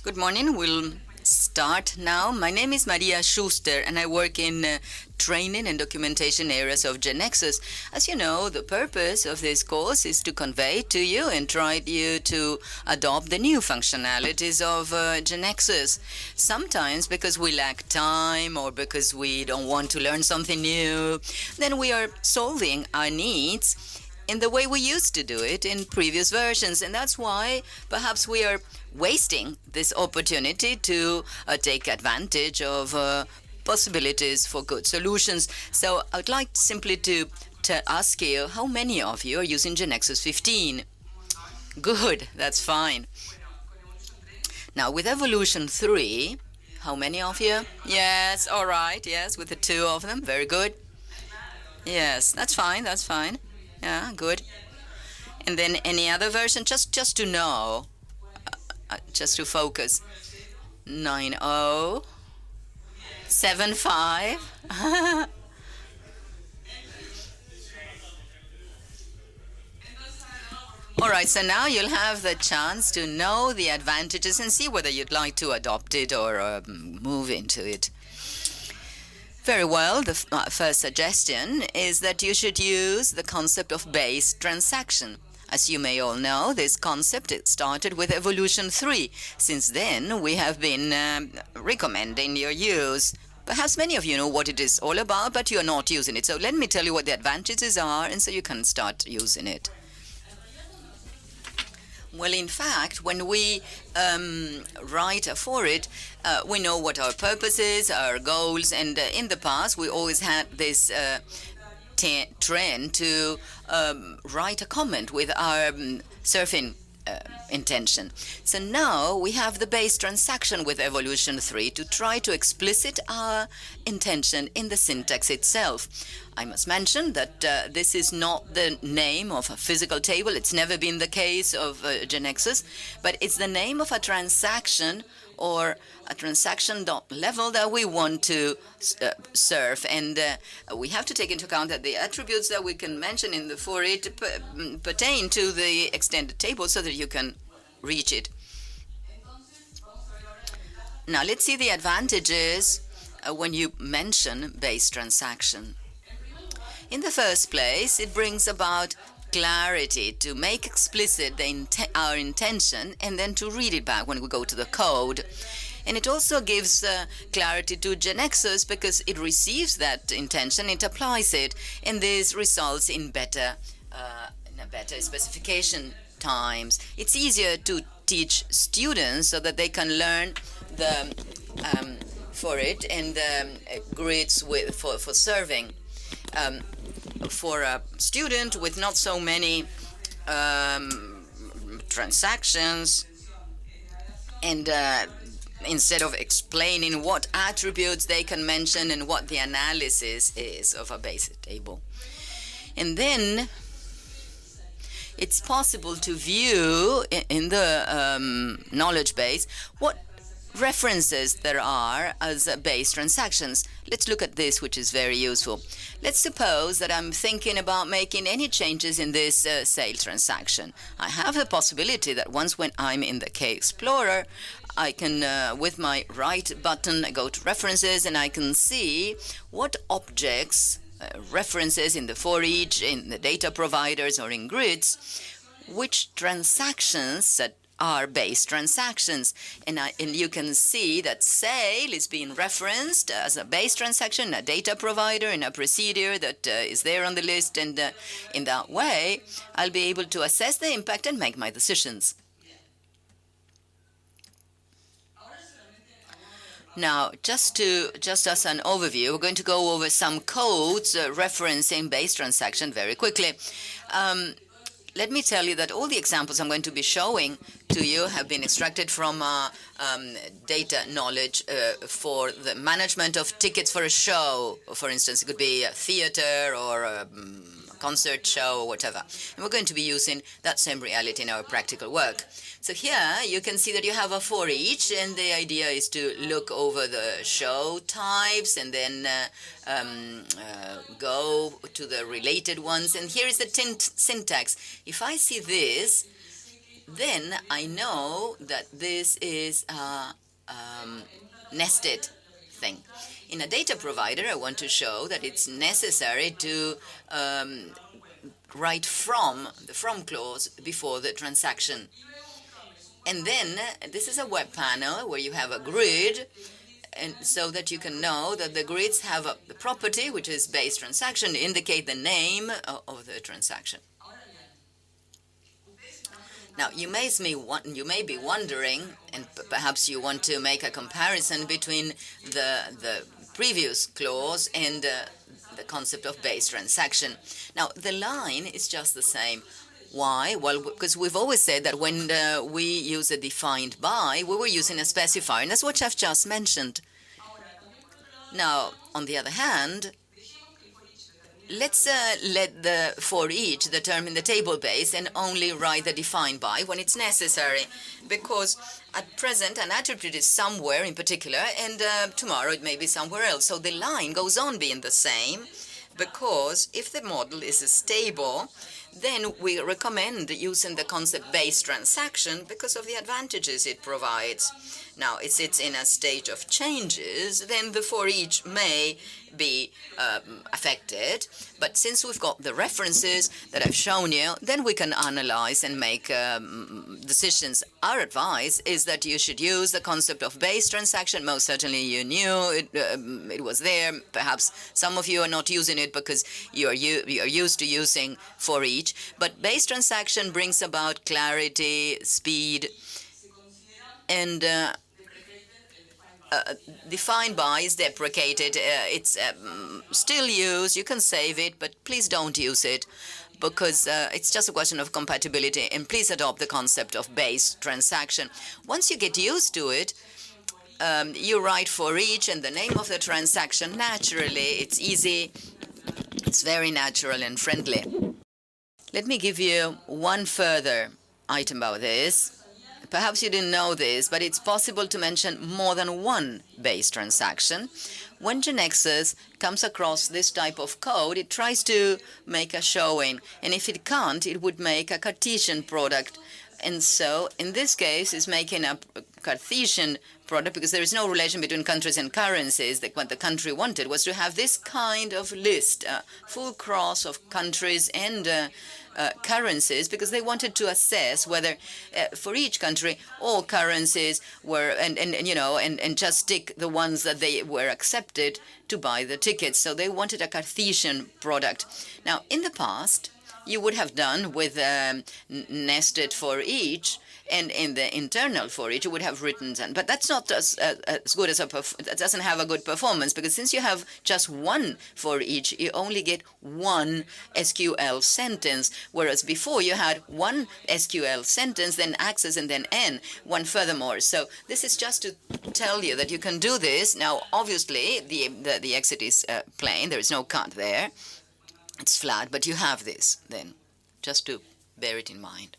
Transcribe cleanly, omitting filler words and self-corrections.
Good morning. We'll start now. My name is Maria Schuster, and I work in training and documentation areas of GeneXus. As you know, the purpose of this course is to convey to you and try you to adopt the new functionalities of GeneXus. Sometimes because we lack time or because we don't want to learn something new, then we are solving our needs in the way we used to do it in previous versions. And that's why perhaps we are wasting this opportunity to take advantage of possibilities for good solutions. So I would like simply to ask you, how many of you are using GeneXus 15? Good, that's fine. Now with Evolution 3, how many of you? Yes, all right, yes, with the two of them, very good. Yes, that's fine, that's fine. Yeah, good. And then any other version, just to know, just to focus. 9075. All right, so now you'll have the chance to know the advantages and see whether you'd like to adopt it or move into it. Very well, the first suggestion is that you should use the concept of base transaction. As you may all know, this concept started with Evolution 3. Since then, we have been recommending your use. Perhaps many of you know what it is all about, but you are not using it. So let me tell you what the advantages are, and so you can start using it. Well, in fact, when we write for it, we know what our purpose is, our goals, and in the past we always had this trend to write a comment with our surfing intention. So now we have the base transaction with Evolution 3 to try to explicit our intention in the syntax itself. I must mention that this is not the name of a physical table. It's never been the case of GeneXus, but it's the name of a transaction or a transaction level that we want to serve. And we have to take into account that the attributes that we can mention in the for it pertain to the extended table so that you can reach it. Now let's see the advantages when you mention base transaction. In the first place, it brings about clarity to make explicit our intention and then to read it back when we go to the code. And it also gives clarity to GeneXus because it receives that intention, it applies it, and this results in better specification times. It's easier to teach students so that they can learn the for it and grids for serving. For a student with not so many transactions, and instead of explaining what attributes they can mention and what the analysis is of a base table. And then it's possible to view in the knowledge base what references there are as base transactions. Let's look at this, which is very useful. Let's suppose that I'm thinking about making any changes in this sale transaction. I have the possibility that once when I'm in the K-Explorer, I can, with my right button, go to references and I can see what objects, references in the for each, in the data providers or in grids, which transactions that are base transactions, and you can see that sale is being referenced as a base transaction, a data provider, and a procedure that is there on the list, and in that way I'll be able to assess the impact and make my decisions. Now, just as an overview, we're going to go over some codes referencing base transaction very quickly. Let me tell you that all the examples I'm going to be showing to you have been extracted from data knowledge for the management of tickets for a show. For instance, it could be a theater or a concert show or whatever. And we're going to be using that same reality in our practical work. So here you can see that you have a for each, and the idea is to look over the show types and then go to the related ones. And here is the syntax. If I see this, then I know that this is a nested thing. In a data provider, I want to show that it's necessary to write from, the from clause, before the transaction. And then this is a web panel where you have a grid, and so that you can know that the grids have a property, which is base transaction, to indicate the name of the transaction. Now, you may be wondering, and perhaps you want to make a comparison between the previous clause and the concept of base transaction. Now, the line is just the same. Why? Well, because we've always said that when we use a defined by, we were using a specifier, and that's what I've just mentioned. Now, on the other hand, let's let the for each determine the table base and only write the defined by when it's necessary, because at present an attribute is somewhere in particular, and tomorrow it may be somewhere else. So the line goes on being the same, because if the model is stable, then we recommend using the concept base transaction because of the advantages it provides. Now, if it's in a state of changes, then the for each may be affected. But since we've got the references that I've shown you, then we can analyze and make decisions. Our advice is that you should use the concept of base transaction. Most certainly you knew it was there. Perhaps some of you are not using it because you're used to using for each. But base transaction brings about clarity, speed, and defined by is deprecated. It's still used. You can save it, but please don't use it because it's just a question of compatibility. And please adopt the concept of base transaction. Once you get used to it, you write for each and the name of the transaction naturally. It's easy. It's very natural and friendly. Let me give you one further item about this. Perhaps you didn't know this, but it's possible to mention more than one base transaction. When GeneXus comes across this type of code, it tries to make a showing. And if it can't, it would make a Cartesian product. And so, in this case, it's making a Cartesian product because there is no relation between countries and currencies. What the country wanted was to have this kind of list, a full cross of countries and currencies, because they wanted to assess whether for each country all currencies were and just tick the ones that they were accepted to buy the tickets. So they wanted a Cartesian product. Now, in the past, you would have done with nested for each, and in the internal for each, you would have written them. But that's not as good as that doesn't have a good performance, because since you have just one for each, you only get one SQL sentence, whereas before you had one SQL sentence, then access, and then n, one furthermore. So this is just to tell you that you can do this. Now, obviously, the exit is plain. There is no cut there. It's flat, but you have this then, just to bear it in mind.